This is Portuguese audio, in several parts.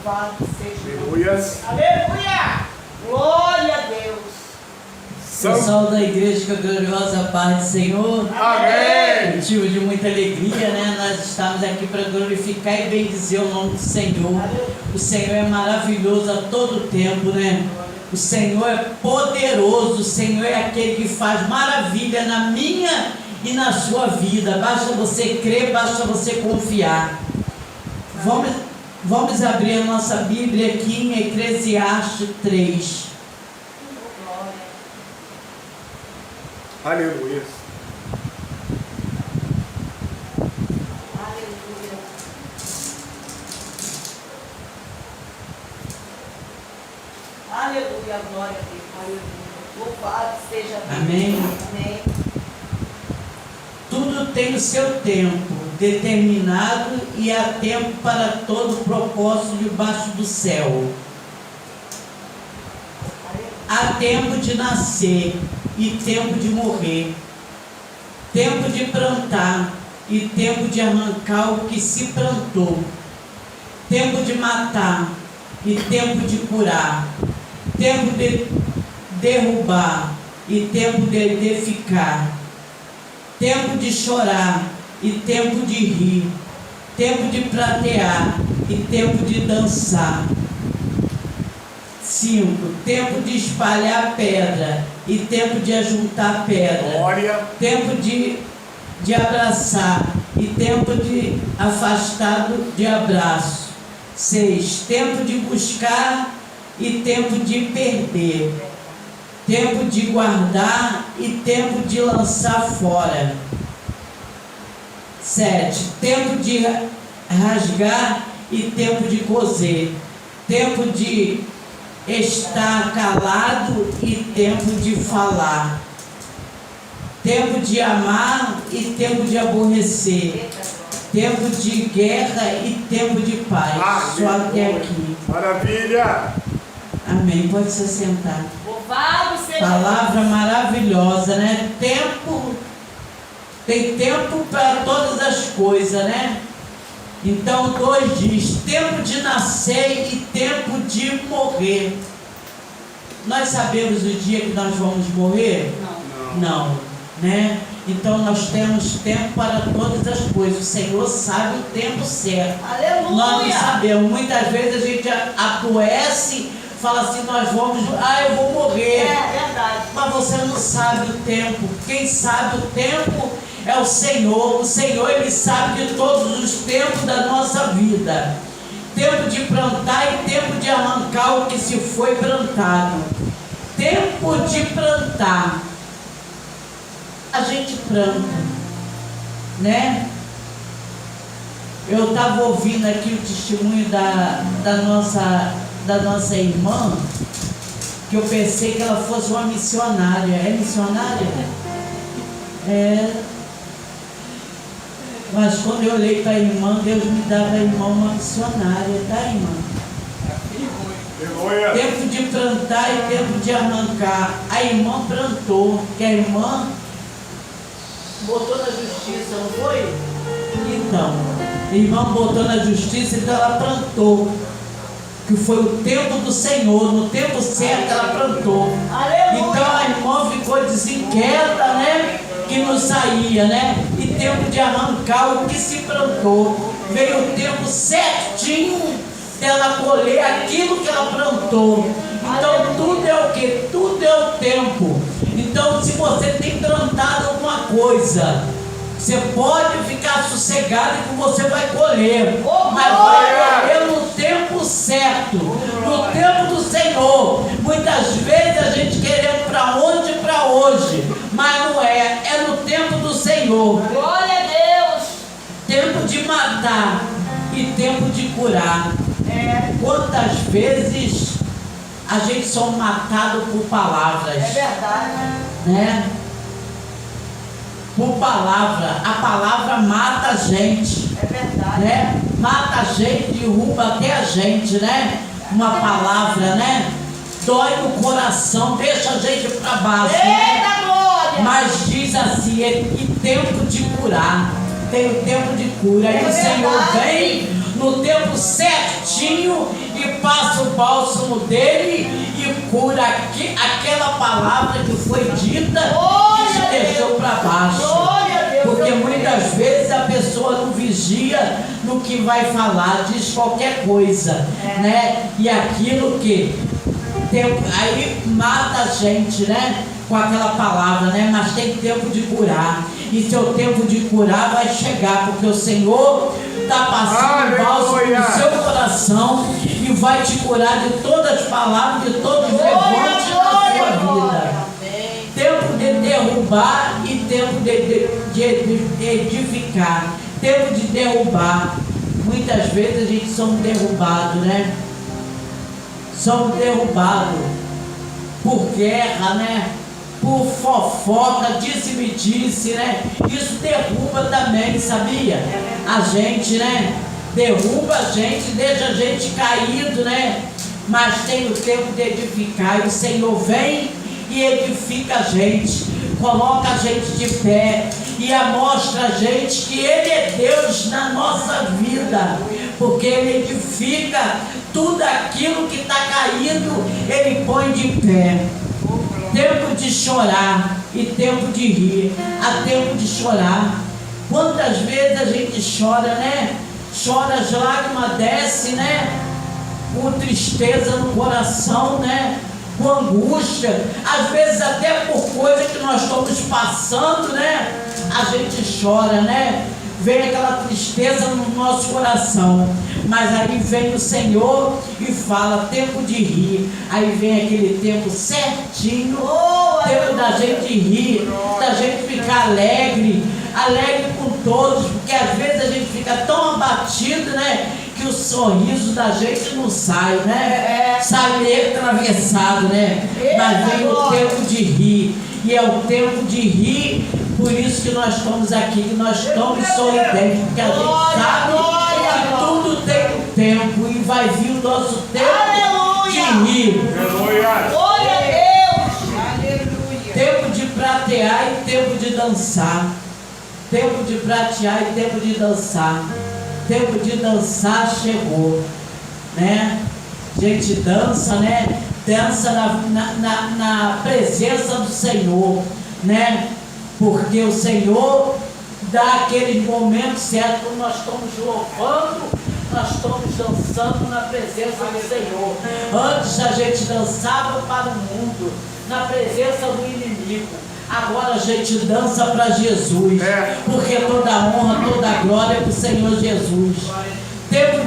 Louvado seja Aleluias. Aleluia! Glória a Deus. Pessoal da Igreja Gloriosa Paz do Senhor. Amém. Motivo de muita alegria, né? Nós estamos aqui para glorificar e bendizer o nome do Senhor. O Senhor é maravilhoso a todo tempo, né? O Senhor é poderoso, o Senhor é aquele que faz maravilha na minha e na sua vida. Basta você crer, basta você confiar. Vamos abrir a nossa Bíblia aqui em Eclesiastes 3. Aleluia. Aleluia. Aleluia, glória a Deus. Aleluia. Louvado seja Deus. Amém. Amém. Tudo tem o seu tempo determinado e há tempo para todo propósito debaixo do céu. Há tempo de nascer e tempo de morrer, tempo de plantar e tempo de arrancar o que se plantou, tempo de matar e tempo de curar, tempo de derrubar e tempo de edificar, tempo de chorar e tempo de rir, tempo de pratear e tempo de dançar. 5. Tempo de espalhar pedra e tempo de ajuntar pedra. Glória. Tempo de abraçar e tempo de afastado de abraço. 6. Tempo de buscar e tempo de perder. Tempo de guardar e tempo de lançar fora. 7. Tempo de rasgar e tempo de coser. Tempo de estar calado e tempo de falar. Tempo de amar e tempo de aborrecer. Tempo de guerra e tempo de paz. Só até aqui. Maravilha. Amém. Pode se sentar. Louvado seja Palavra maravilhosa, né? Tempo. Tem tempo para todas as coisas, né? Então 2 diz, tempo de nascer e tempo de morrer. Nós sabemos o dia que nós vamos morrer? Não, né? Então nós temos tempo para todas as coisas. O Senhor sabe o tempo certo. Aleluia. Nós não sabemos. Muitas vezes a gente adoece, fala assim, nós vamos, eu vou morrer. É verdade. Mas você não sabe o tempo. Quem sabe o tempo é o Senhor. O Senhor, Ele sabe de todos os tempos da nossa vida. Tempo de plantar e tempo de arrancar o que se foi plantado. Tempo de plantar. A gente planta, né? Eu estava ouvindo aqui o testemunho da nossa irmã, que eu pensei que ela fosse uma missionária. É missionária? É. Mas quando eu olhei para a irmã, Deus me dava a irmã uma missionária, tá, irmã? Aleluia. Tempo de plantar e tempo de arrancar. A irmã plantou, que a irmã botou na justiça, não foi? Então, a irmã botou na justiça, então ela plantou. Que foi o tempo do Senhor, no tempo certo ela plantou. Aleluia. Então a irmã ficou desinquieta, né? Que não saía, né? E tempo de arrancar o que se plantou. Veio o tempo certinho dela colher aquilo que ela plantou. Então tudo é o que? Tudo é o tempo. Então se você tem plantado alguma coisa, você pode ficar sossegado que você vai colher. Mas vai colher no tempo certo, no tempo do Senhor. Muitas vezes a gente querendo para onde e para hoje, mas não é, é no tempo do Senhor. Glória a Deus. Tempo de matar e tempo de curar. Quantas vezes a gente somos matados por palavras? É verdade. Né? Por palavra, a palavra mata a gente, É verdade. né? Mata a gente, derruba até a gente, né? Uma palavra, né? Dói no coração, deixa a gente para baixo, né? Eita glória. Mas diz assim, e tempo de curar, tem o tempo de cura, e o Senhor vem no tempo certinho e passa o bálsamo dele e cura aquela palavra que foi dita e te deixou para baixo. Porque muitas vezes a pessoa não vigia no que vai falar, diz qualquer coisa, né? E aquilo que aí mata a gente, né? Com aquela palavra, né? Mas tem tempo de curar. E seu tempo de curar vai chegar, porque o Senhor está passando bálsamo no seu coração e vai te curar de todas as palavras, de todos os levantes da sua vida. Tempo de derrubar e tempo de edificar. Tempo de derrubar. Muitas vezes a gente somos derrubados, né? Somos derrubados por guerra, né? Por fofoca, disse-me-disse, né? Isso derruba também, sabia? A gente, né? Derruba a gente, deixa a gente caído, né? Mas tem o tempo de edificar, e o Senhor vem e edifica a gente, coloca a gente de pé e mostra a gente que Ele é Deus na nossa vida, porque Ele edifica tudo aquilo que está caído, Ele põe de pé. Tempo de chorar e tempo de rir. Há tempo de chorar. Quantas vezes a gente chora, né? Chora, as lágrimas descem, né? Com tristeza no coração, né? Com angústia, às vezes até por coisa que nós estamos passando, né? A gente chora, né? Vem aquela tristeza no nosso coração, mas aí vem o Senhor e fala, tempo de rir. Aí vem aquele tempo certinho, tempo da gente rir, da gente ficar alegre com todos, porque às vezes a gente fica tão abatido, né? Que o sorriso da gente não sai, né? Sai meio atravessado, né? Mas vem o tempo de rir, e é o tempo de rir. Por isso que nós estamos aqui, que nós estamos sorridentes, porque a gente sabe que tudo tem um tempo e vai vir o nosso tempo de rir. Glória a Deus! Aleluia! Tempo de pratear e tempo de dançar. Tempo de pratear e tempo de dançar. Tempo de dançar chegou, né? A gente dança, né? Dança na presença do Senhor, né? Porque o Senhor dá aquele momento certo, quando nós estamos louvando, nós estamos dançando na presença do Senhor. Antes a gente dançava para o mundo, na presença do inimigo. Agora a gente dança para Jesus, porque toda a honra, toda a glória é para o Senhor Jesus. Tempo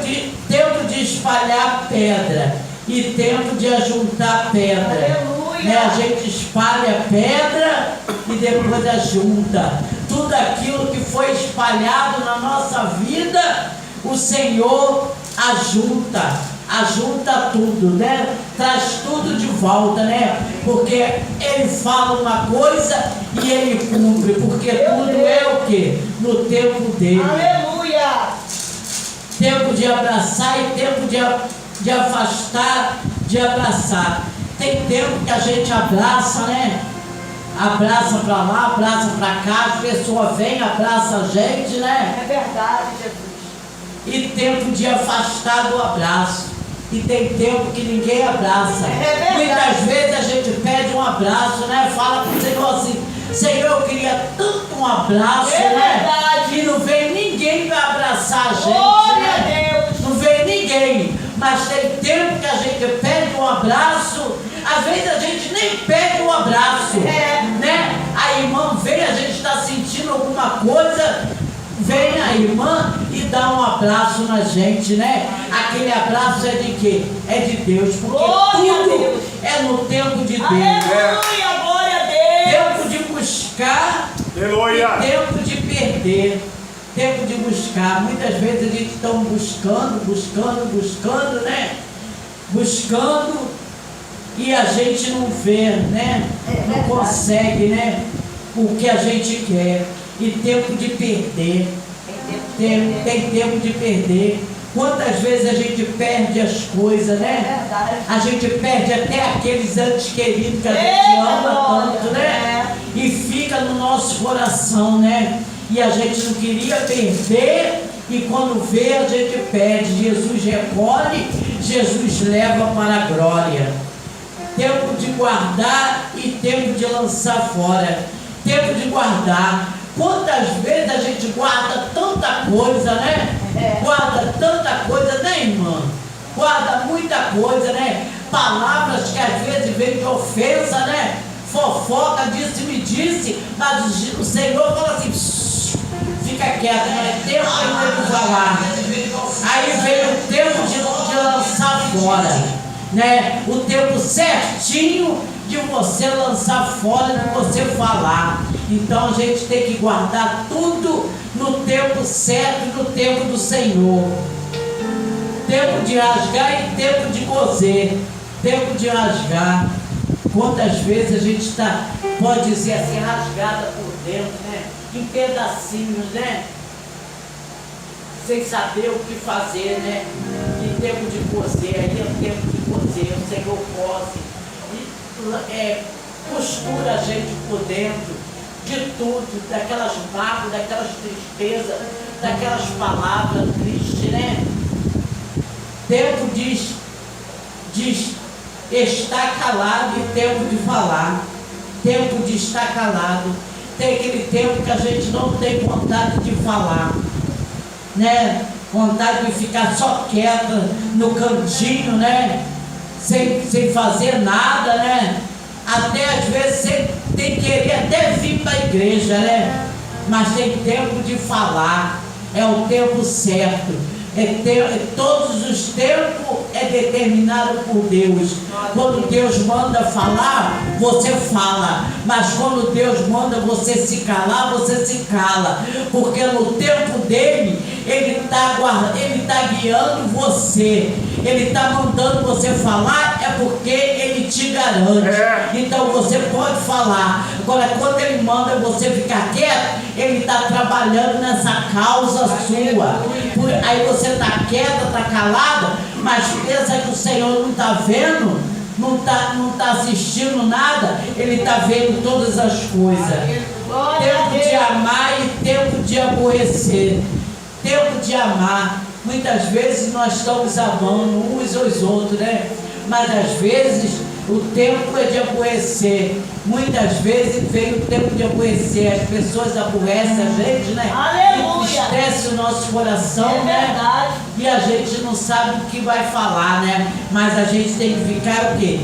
de espalhar pedra e tempo de ajuntar pedra. Né? A gente espalha pedra e depois ajunta. Tudo aquilo que foi espalhado na nossa vida, o Senhor ajunta tudo, né? Traz tudo de volta, né? Porque Ele fala uma coisa e Ele cumpre, porque tudo é o quê? No tempo dele. Aleluia! Tempo de abraçar e tempo de afastar, de abraçar. Tem tempo que a gente abraça, né? Abraça para lá, abraça para cá, as pessoas vêm, abraça a gente, né? É verdade, Jesus. E tempo de afastar do abraço. E tem tempo que ninguém abraça. É verdade. Muitas vezes a gente pede um abraço, né? Fala para o Senhor assim, Senhor, eu queria tanto um abraço, né? Verdade. E não vem ninguém para abraçar a gente, Glória a né? Deus. Não vem ninguém. Mas tem tempo que a gente pede um abraço, às vezes a gente nem pede um abraço, né? A irmã vem, a gente está sentindo alguma coisa, vem a irmã e dá um abraço na gente, né? Aquele abraço é de quê? É de Deus, porque tudo é no tempo de Deus. Aleluia, glória a Deus. Tempo de buscar Aleluia. e tempo de perder. Tempo de buscar. Muitas vezes a gente está buscando, né? Buscando e a gente não vê, né? Não consegue, né? O que a gente quer. E tempo de perder. Tem tempo de perder. Quantas vezes a gente perde as coisas, né? A gente perde até aqueles entes queridos que a gente ama tanto, né? E fica no nosso coração, né? E a gente não queria perder, e quando vê a gente perde. Jesus recolhe, Jesus leva para a glória. Tempo de guardar e tempo de lançar fora. Tempo de guardar. Quantas vezes a gente guarda tanta coisa, né? Guarda tanta coisa, né, irmã? Guarda muita coisa, né? Palavras que às vezes vêm de ofensa, né? Fofoca, disse-me disse, mas o Senhor fala assim, fica quieto, não é tempo ainda de falar. Aí vem o tempo de lançar fora, né? O tempo certinho de você lançar fora, de você falar. Então a gente tem que guardar tudo no tempo certo, no tempo do Senhor. Tempo de rasgar e tempo de coser. Tempo de rasgar. Quantas vezes a gente pode dizer assim, rasgada por dentro, né? Em pedacinhos, né? Sem saber o que fazer, né? Em tempo de coser, aí é o tempo de coser, o Senhor cose. Costura a gente por dentro de tudo, daquelas mágoas, daquelas tristezas, daquelas palavras tristes, né? Tempo de estar calado e tempo de falar. Tempo de estar calado. Tem aquele tempo que a gente não tem vontade de falar, né? Vontade de ficar só quieta no cantinho, né? Sem fazer nada, né? Até às vezes sem querer até vir para a igreja, né? Mas tem tempo de falar. É o tempo certo. Todos os tempos é determinado por Deus. Quando Deus manda falar, você fala. Mas quando Deus manda você se calar, você se cala. Porque no tempo dele, Ele está guiando você. Ele está mandando você falar, é porque Ele te garante. Então você pode falar. Agora, quando Ele manda você ficar quieto, Ele está trabalhando nessa causa sua. Aí você está quieta, está calada, mas pensa que o Senhor não está vendo, não está assistindo nada. Ele está vendo todas as coisas. Tempo de amar e tempo de aborrecer. Tempo de amar. Muitas vezes nós estamos amando uns aos outros, né? Mas às vezes o tempo é de aborrecer. Muitas vezes vem o tempo de aborrecer. As pessoas aborrecem a gente, né? Aleluia! Entristece o nosso coração, né? Verdade. E a gente não sabe o que vai falar, né? Mas a gente tem que ficar o quê?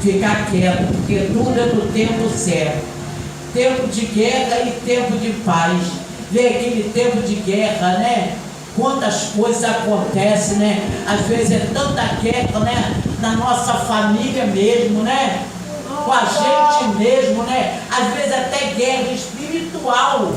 Ficar quieto, porque tudo é no tempo certo. Tempo de guerra e tempo de paz. Vê aquele tempo de guerra, né? Quantas coisas acontecem, né? Às vezes é tanta guerra, né? Na nossa família mesmo, né? Com a gente mesmo, né? Às vezes até guerra espiritual.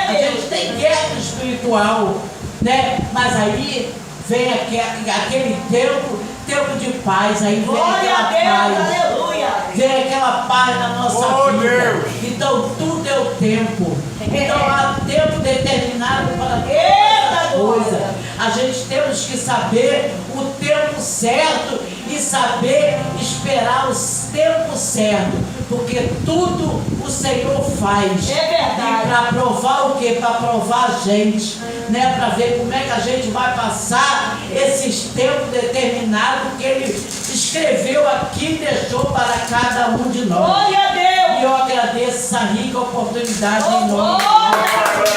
A gente tem guerra espiritual, né? Mas aí vem aquele tempo de paz, aí vem aquela paz. Aleluia! Vem aquela paz na nossa vida. Deus. Então tudo é o tempo. Então há tempo determinado para coisa. A gente temos que saber o tempo certo e saber esperar o tempo certo, porque tudo o Senhor faz. É verdade. E para provar o quê? Para provar a gente, né? Para ver como é que a gente vai passar esses tempos determinados que Ele escreveu aqui e deixou para cada um de nós. Glória a Deus! E eu agradeço essa rica oportunidade em nome de Glória a Deus.